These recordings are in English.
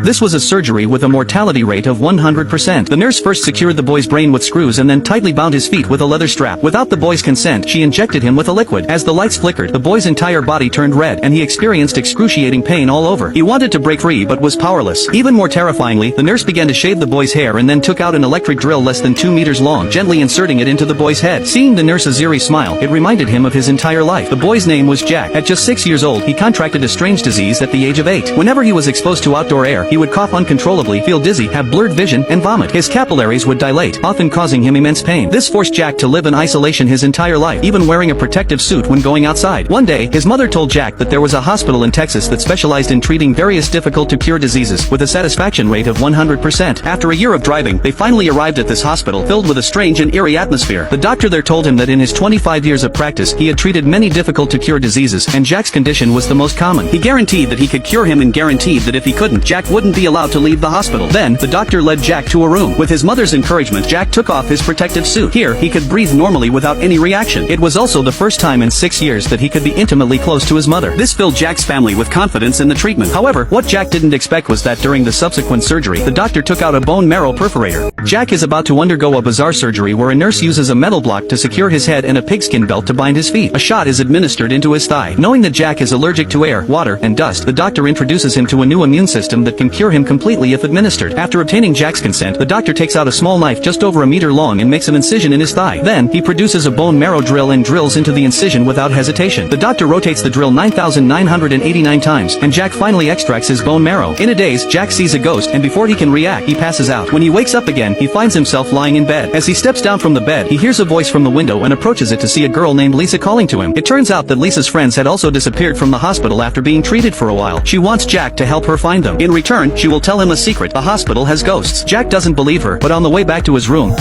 This was a surgery with a mortality rate of 100%. The nurse first secured the boy's brain with screws and then tightly bound his feet with a leather strap. Without the boy's consent, she injected him with a liquid. As the lights flickered, the boy's entire body turned red, and he experienced excruciating pain all over. He wanted to break free but was powerless. Even more terrifyingly, the nurse began to shave the boy's hair and then took out an electric drill less than 2 meters long, gently inserting it into the boy's head. Seeing the nurse's eerie smile, it reminded him of his entire life. The boy's name was Jack. At just 6 years old, he contracted a strange disease at the age of 8. Whenever he was exposed to outdoor air, he would cough uncontrollably, feel dizzy, have blurred vision, and vomit. His capillaries would dilate, often causing him immense pain. This forced Jack to live in isolation his entire life, even wearing a protective suit when going outside. One day, his mother told Jack that there was a hospital in Texas that specialized in treating various difficult-to-cure diseases, with a satisfaction rate of 100%. After a year of driving, they finally arrived at this hospital, filled with a strange and eerie atmosphere. The doctor there told him that in his 25 years of practice, he had treated many difficult-to-cure diseases, and Jack's condition was the most common. He guaranteed that he could cure him and guaranteed that if he couldn't, Jack wouldn't be allowed to leave the hospital. Then, the doctor led Jack to a room. With his mother's encouragement, Jack took off his protective suit. Here, he could breathe normally without any reaction. It was also the first time in 6 years that he could be intimately close to his mother. This filled Jack's family with confidence in the treatment. However, what Jack didn't expect was that during the subsequent surgery, the doctor took out a bone marrow perforator. Jack is about to undergo a bizarre surgery where a nurse uses a metal block to secure his head and a pigskin belt to bind his feet. A shot is administered into his thigh. Knowing that Jack is allergic to air, water, and dust, the doctor introduces him to a new immune system that can cure him completely if administered. After obtaining Jack's consent, the doctor takes out a small knife just over a meter long and makes an incision in his thigh. Then, he produces a bone marrow drill and drills into the incision without hesitation. The doctor rotates the drill 9,989 times, and Jack finally extracts his bone marrow. In a daze, Jack sees a ghost, and before he can react, he passes out. When he wakes up again, he finds himself lying in bed. As he steps down from the bed, he hears a voice from the window and approaches it to see a girl named Lisa calling to him. It turns out that Lisa's friends had also disappeared from the hospital after being treated for a while. She wants Jack to help her find them. In return, she will tell him a secret: the hospital has ghosts. Jack doesn't believe her, but on the way back to his room,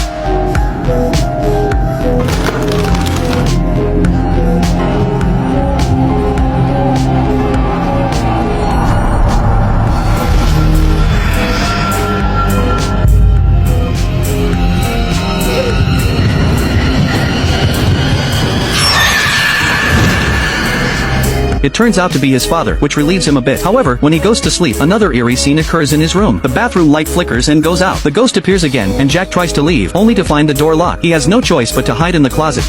it turns out to be his father, which relieves him a bit. However, when he goes to sleep, another eerie scene occurs in his room. The bathroom light flickers and goes out. The ghost appears again, and Jack tries to leave, only to find the door locked. He has no choice but to hide in the closet,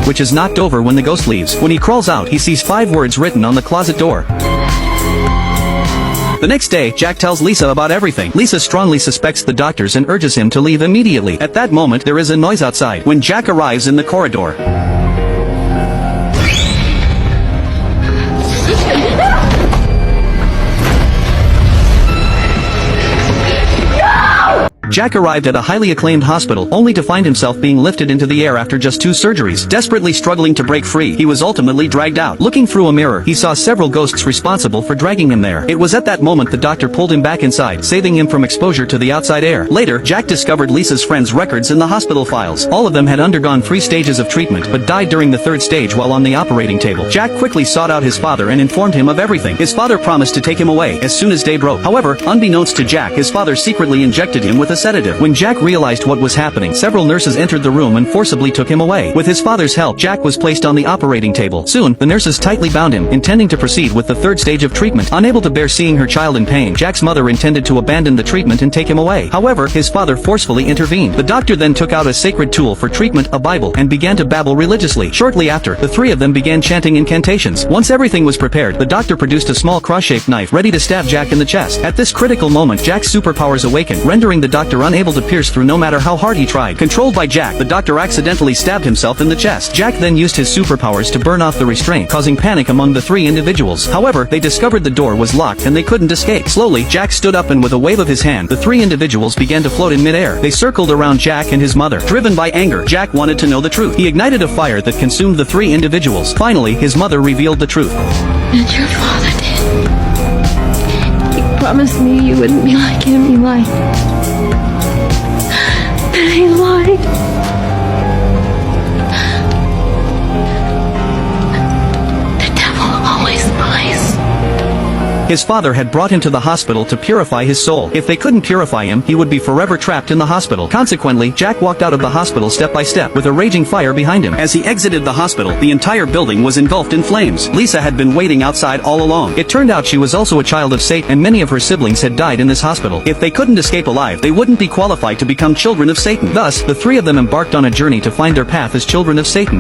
which is knocked over when the ghost leaves. When he crawls out, he sees 5 words written on the closet door. The next day, Jack tells Lisa about everything. Lisa strongly suspects the doctors and urges him to leave immediately. At that moment, there is a noise outside. When Jack arrives in the corridor, Jack arrived at a highly acclaimed hospital, only to find himself being lifted into the air after just 2 surgeries. Desperately struggling to break free, he was ultimately dragged out. Looking through a mirror, he saw several ghosts responsible for dragging him there. It was at that moment the doctor pulled him back inside, saving him from exposure to the outside air. Later, Jack discovered Lisa's friends' records in the hospital files. All of them had undergone 3 stages of treatment, but died during the 3rd stage while on the operating table. Jack quickly sought out his father and informed him of everything. His father promised to take him away as soon as day broke. However, unbeknownst to Jack, his father secretly injected him with a sedative. When Jack realized what was happening, several nurses entered the room and forcibly took him away. With his father's help, Jack was placed on the operating table. Soon, the nurses tightly bound him, intending to proceed with the 3rd stage of treatment. Unable to bear seeing her child in pain, Jack's mother intended to abandon the treatment and take him away. However, his father forcefully intervened. The doctor then took out a sacred tool for treatment, a Bible, and began to babble religiously. Shortly after, the 3 of them began chanting incantations. Once everything was prepared, the doctor produced a small cross-shaped knife ready to stab Jack in the chest. At this critical moment, Jack's superpowers awakened, rendering the doctor unable to pierce through no matter how hard he tried. Controlled by Jack, the doctor accidentally stabbed himself in the chest. Jack then used his superpowers to burn off the restraint, causing panic among the 3 individuals. However, they discovered the door was locked and they couldn't escape. Slowly, Jack stood up and with a wave of his hand, the 3 individuals began to float in midair. They circled around Jack and his mother. Driven by anger, Jack wanted to know the truth. He ignited a fire that consumed the 3 individuals. Finally, his mother revealed the truth. And your father did. You promised me you wouldn't be like him. You lied. He lied. The devil always lies. His father had brought him to the hospital to purify his soul. If they couldn't purify him, he would be forever trapped in the hospital. Consequently, Jack walked out of the hospital step by step with a raging fire behind him. As he exited the hospital, the entire building was engulfed in flames. Lisa had been waiting outside all along. It turned out she was also a child of Satan, and many of her siblings had died in this hospital. If they couldn't escape alive, they wouldn't be qualified to become children of Satan. Thus, the three of them embarked on a journey to find their path as children of Satan.